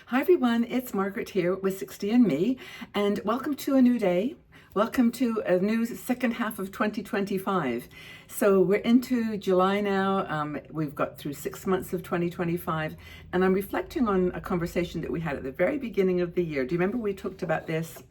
Hi everyone, it's Margaret here with 60 and Me, and welcome to a new day. Welcome to a new second half of 2025. So we're into July now. We've got through 6 months of 2025, and I'm reflecting on a conversation that we had at the very beginning of the year. Do you remember we talked about this?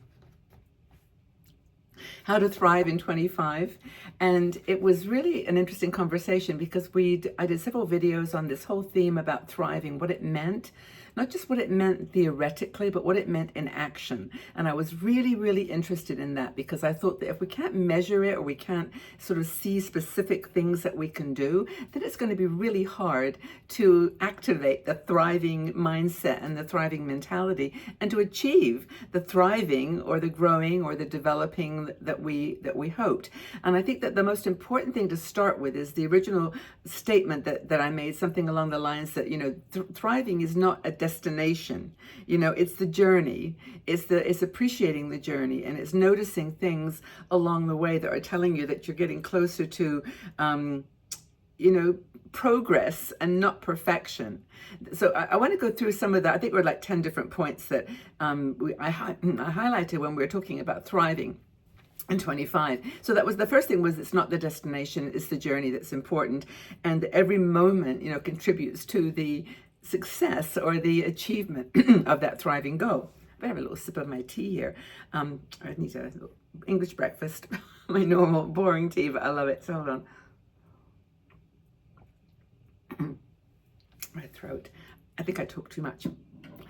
How to thrive in 25, and it was really an interesting conversation because I did several videos on this whole theme about thriving, what it meant, not just what it meant theoretically, but what it meant in action. And I was really interested in that because I thought that if we can't measure it or we can't sort of see specific things that we can do, then it's going to be really hard to activate the thriving mindset and the thriving mentality and to achieve the thriving or the growing or the developing that we hoped. And I think that the most important thing to start with is the original statement that I made, something along the lines that, thriving is not a destination. It's the journey. It's appreciating the journey, and it's noticing things along the way that are telling you that you're getting closer to progress and not perfection. So I want to go through some of that. I think we're like 10 different points that I highlighted when we were talking about thriving in 25. So that was the first thing, was it's not the destination, it's the journey that's important, and every moment contributes to the success or the achievement of that thriving goal. I have a little sip of my tea here. I need a little English breakfast, my normal boring tea, but I love it. So hold on. My throat. I think I talk too much.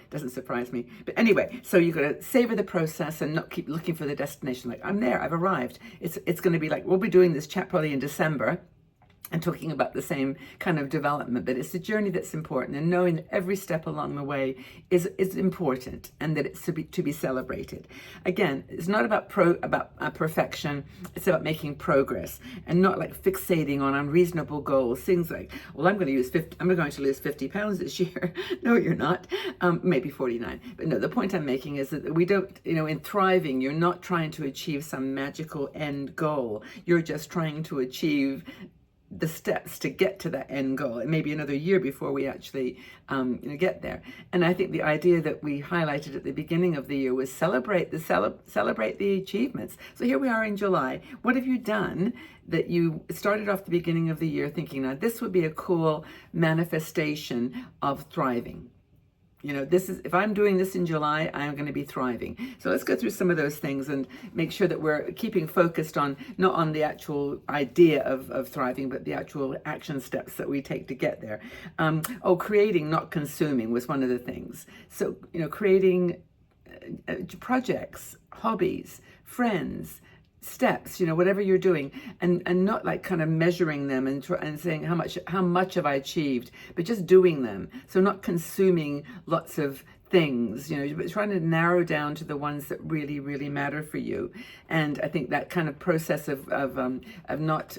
Doesn't surprise me. But anyway, so you've got to savor the process and not keep looking for the destination. Like, I'm there, I've arrived. It's going to be like, we'll be doing this chat probably in December and talking about the same kind of development, but it's the journey that's important, and knowing that every step along the way is important, and that it's to be celebrated. Again, it's not about perfection. It's about making progress, and not like fixating on unreasonable goals. Things like, well, I'm going to lose 50 pounds this year. No, you're not. Maybe 49. But no, the point I'm making is that we don't, in thriving, you're not trying to achieve some magical end goal. You're just trying to achieve the steps to get to that end goal. It may be another year before we actually get there. And I think the idea that we highlighted at the beginning of the year was celebrate the achievements. So here we are in July. What have you done that you started off the beginning of the year thinking, now this would be a cool manifestation of thriving? If I'm doing this in July, I'm going to be thriving. So let's go through some of those things and make sure that we're keeping focused on, not on the actual idea of thriving, but the actual action steps that we take to get there. Creating, not consuming, was one of the things. So, creating projects, hobbies, friends, steps, whatever you're doing, and not like kind of measuring them and saying how much have I achieved, but just doing them. So not consuming lots of things, but trying to narrow down to the ones that really matter for you. And I think that kind of process of not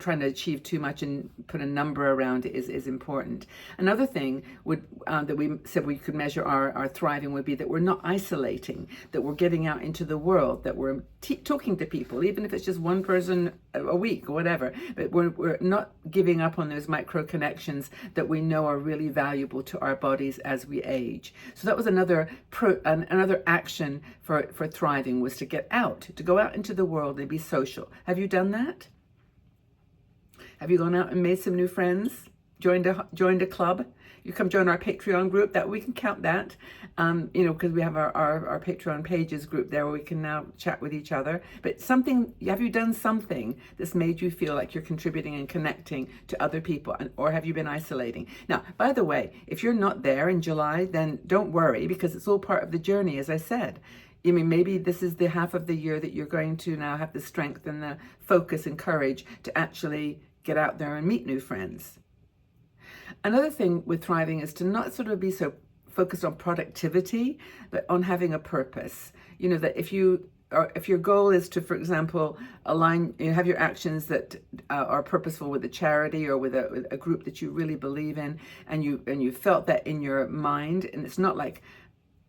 trying to achieve too much and put a number around it is important. Another thing that we said we could measure our thriving would be that we're not isolating, that we're getting out into the world, that we're talking to people, even if it's just one person a week or whatever, but we're not giving up on those micro connections that we know are really valuable to our bodies as we age. So that was another action for thriving, was to go out into the world and be social. Have you done that? Have you gone out and made some new friends? Joined a club? You come join our Patreon group. That we can count that, because we have our Patreon pages group there where we can now chat with each other. But have you done something that's made you feel like you're contributing and connecting to other people, or have you been isolating? Now, by the way, if you're not there in July, then don't worry, because it's all part of the journey, as I said. Maybe this is the half of the year that you're going to now have the strength and the focus and courage to actually get out there and meet new friends. Another thing with thriving is to not sort of be so focused on productivity, but on having a purpose. That if your goal is to, for example, align, have your actions that are purposeful with a charity or with a group that you really believe in, and you felt that in your mind, and it's not like,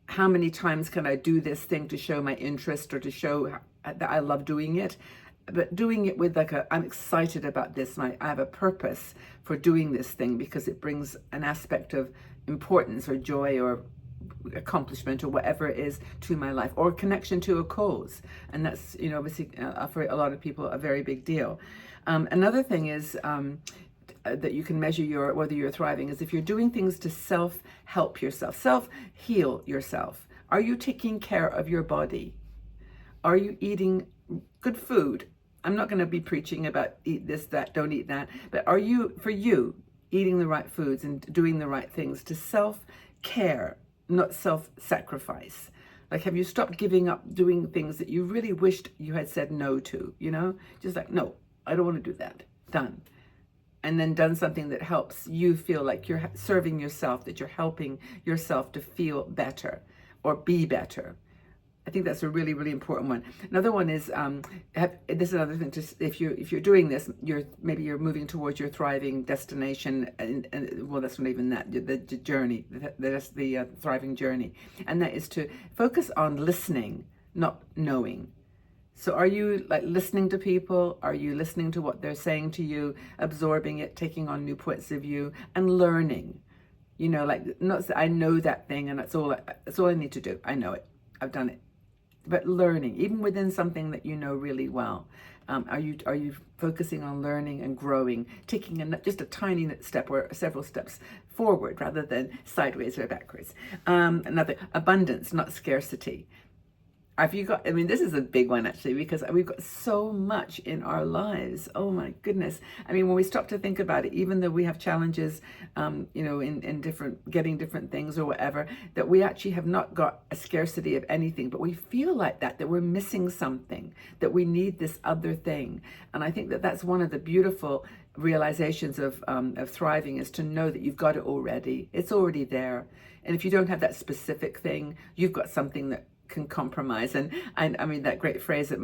how many times can I do this thing to show my interest or to show that I love doing it? But doing it with I'm excited about this, and I have a purpose for doing this thing because it brings an aspect of importance or joy or accomplishment or whatever it is to my life, or connection to a cause. And that's, obviously for a lot of people, a very big deal. Another thing is that you can measure whether you're thriving is if you're doing things to self-help yourself, self-heal yourself. Are you taking care of your body? Are you eating good food? I'm not going to be preaching about eat this, that, don't eat that, but are you, for you, eating the right foods and doing the right things to self-care, not self-sacrifice? Like, have you stopped giving up doing things that you really wished you had said no to, Just like, no, I don't want to do that. Done. And then done something that helps you feel like you're serving yourself, that you're helping yourself to feel better or be better. I think that's a really, really important one. Another one is this is another thing. If you're doing this, maybe you're moving towards your thriving destination, and well, that's not even that. The journey, the thriving journey, and that is to focus on listening, not knowing. So, are you like listening to people? Are you listening to what they're saying to you, absorbing it, taking on new points of view, and learning? Like, not I know that thing, and that's all I need to do. I know it. I've done it. But learning, even within something that you know really well, are you focusing on learning and growing, taking just a tiny step or several steps forward rather than sideways or backwards? Another, abundance, not scarcity. Have you got, this is a big one actually, because we've got so much in our lives. Oh my goodness. When we stop to think about it, even though we have challenges, in getting different things or whatever, that we actually have not got a scarcity of anything, but we feel like that we're missing something, that we need this other thing. And I think that that's one of the beautiful realizations of thriving, is to know that you've got it already. It's already there. And if you don't have that specific thing, you've got something that can compromise. And that great phrase that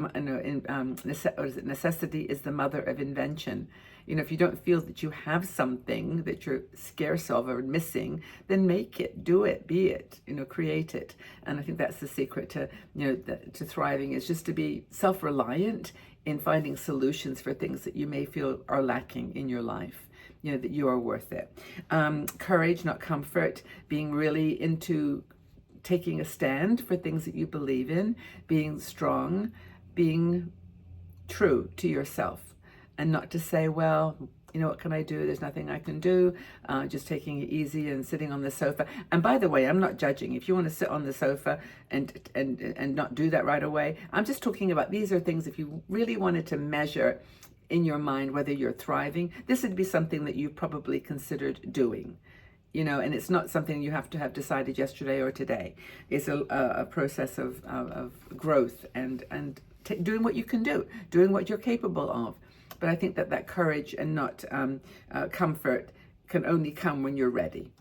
necessity is the mother of invention. If you don't feel that you have something that you're scarce of or missing, then make it, do it, be it, create it. And I think that's the secret to to thriving, is just to be self-reliant in finding solutions for things that you may feel are lacking in your life. That you are worth it. Courage, not comfort. Being really into taking a stand for things that you believe in, being strong, being true to yourself, and not to say, well, what can I do? There's nothing I can do. Just taking it easy and sitting on the sofa. And by the way, I'm not judging. If you want to sit on the sofa and not do that right away, I'm just talking about, these are things, if you really wanted to measure in your mind whether you're thriving, this would be something that you probably considered doing. And it's not something you have to have decided yesterday or today. It's a process of growth and doing what you can do, doing what you're capable of. But I think that courage and not comfort can only come when you're ready,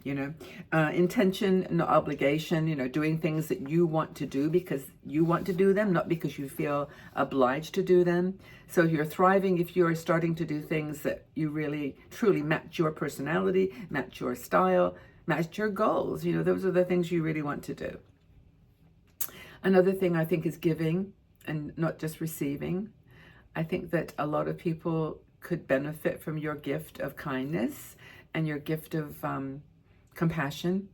Intention, not obligation, doing things that you want to do because you want to do them, not because you feel obliged to do them. So you're thriving if you're starting to do things that you really, truly match your personality, match your style, match your goals. Those are the things you really want to do. Another thing I think is giving and not just receiving. I think that a lot of people could benefit from your gift of kindness and your gift of compassion.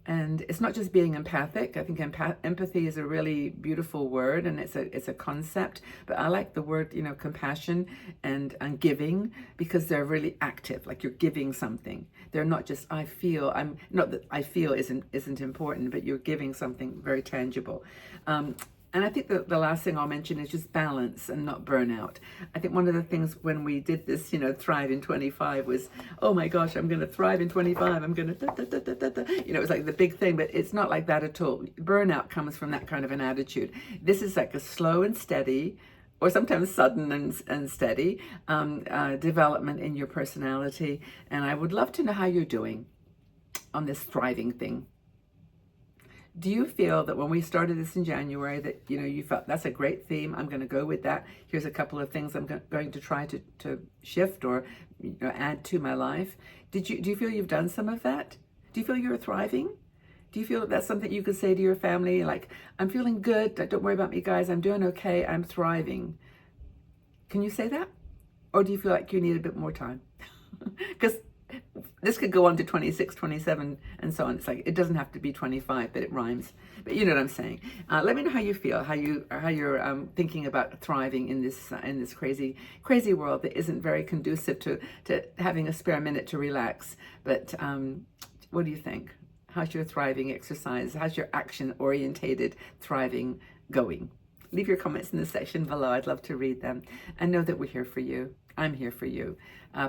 And it's not just being empathic. I think empathy is a really beautiful word, and it's a concept. But I like the word, compassion and giving, because they're really active. Like, you're giving something. They're not just I feel. I'm not that I feel isn't important, but you're giving something very tangible. And I think that the last thing I'll mention is just balance and not burnout. I think one of the things when we did this, Thrive in 25 was, oh my gosh, I'm going to thrive in 25. I'm going to, it was like the big thing, but it's not like that at all. Burnout comes from that kind of an attitude. This is like a slow and steady, or sometimes sudden and steady development in your personality. And I would love to know how you're doing on this thriving thing. Do you feel that when we started this in January that, you felt that's a great theme, I'm going to go with that. Here's a couple of things I'm going to try to shift or add to my life. Do you feel you've done some of that? Do you feel you're thriving? Do you feel that's something you could say to your family, like, I'm feeling good, don't worry about me, guys, I'm doing okay, I'm thriving? Can you say that? Or do you feel like you need a bit more time? Because this could go on to 26, 27, and so on. It's like, it doesn't have to be 25, but it rhymes. But you know what I'm saying. Let me know how you feel, how you're thinking about thriving in this crazy world that isn't very conducive to having a spare minute to relax. But what do you think? How's your thriving exercise? How's your action-orientated thriving going? Leave your comments in the section below. I'd love to read them. And know that we're here for you. I'm here for you.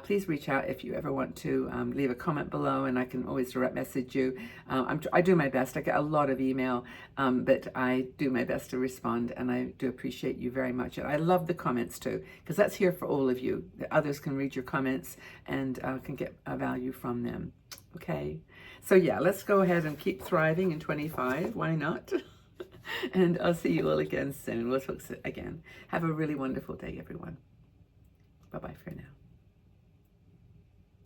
Please reach out if you ever want to leave a comment below, and I can always direct message you. I do my best. I get a lot of email, but I do my best to respond, and I do appreciate you very much. And I love the comments too, because that's here for all of you. The others can read your comments and can get a value from them. Okay, so yeah, let's go ahead and keep thriving in 25. Why not? And I'll see you all again soon. We'll talk again. Have a really wonderful day, everyone. Bye-bye for now.